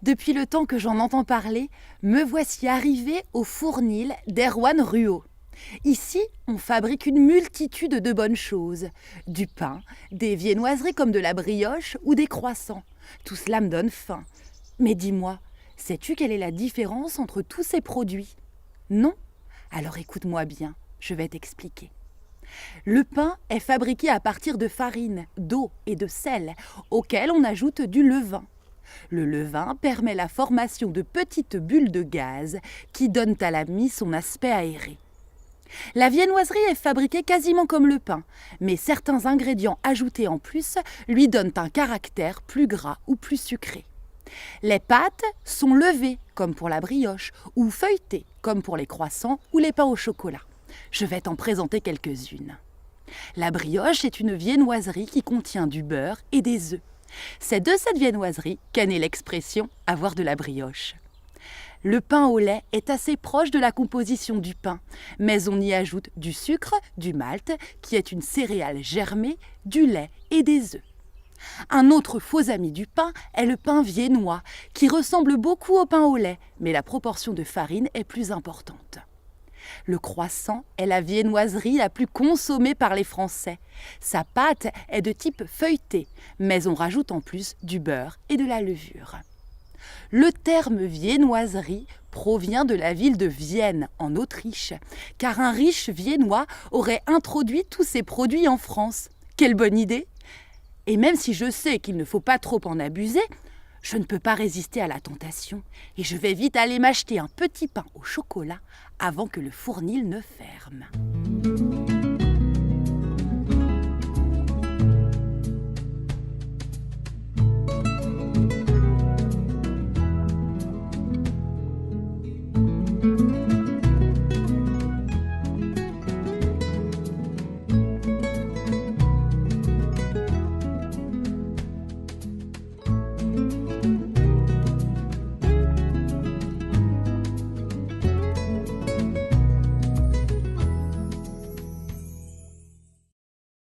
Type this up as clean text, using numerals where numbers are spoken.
Depuis le temps que j'en entends parler, me voici arrivée au Fournil d'Erwan Ruot. Ici, on fabrique une multitude de bonnes choses. Du pain, des viennoiseries comme de la brioche ou des croissants. Tout cela me donne faim. Mais dis-moi, sais-tu quelle est la différence entre tous ces produits? Non? Alors écoute-moi bien, je vais t'expliquer. Le pain est fabriqué à partir de farine, d'eau et de sel, auquel on ajoute du levain. Le levain permet la formation de petites bulles de gaz qui donnent à la mie son aspect aéré. La viennoiserie est fabriquée quasiment comme le pain, mais certains ingrédients ajoutés en plus lui donnent un caractère plus gras ou plus sucré. Les pâtes sont levées, comme pour la brioche, ou feuilletées, comme pour les croissants ou les pains au chocolat. Je vais t'en présenter quelques-unes. La brioche est une viennoiserie qui contient du beurre et des œufs. C'est de cette viennoiserie qu'est née l'expression « avoir de la brioche ». Le pain au lait est assez proche de la composition du pain, mais on y ajoute du sucre, du malt, qui est une céréale germée, du lait et des œufs. Un autre faux ami du pain est le pain viennois, qui ressemble beaucoup au pain au lait, mais la proportion de farine est plus importante. Le croissant est la viennoiserie la plus consommée par les Français. Sa pâte est de type feuilleté, mais on rajoute en plus du beurre et de la levure. Le terme viennoiserie provient de la ville de Vienne, en Autriche, car un riche viennois aurait introduit tous ces produits en France. Quelle bonne idée! Et même si je sais qu'il ne faut pas trop en abuser, je ne peux pas résister à la tentation et je vais vite aller m'acheter un petit pain au chocolat avant que le Fournil ne ferme.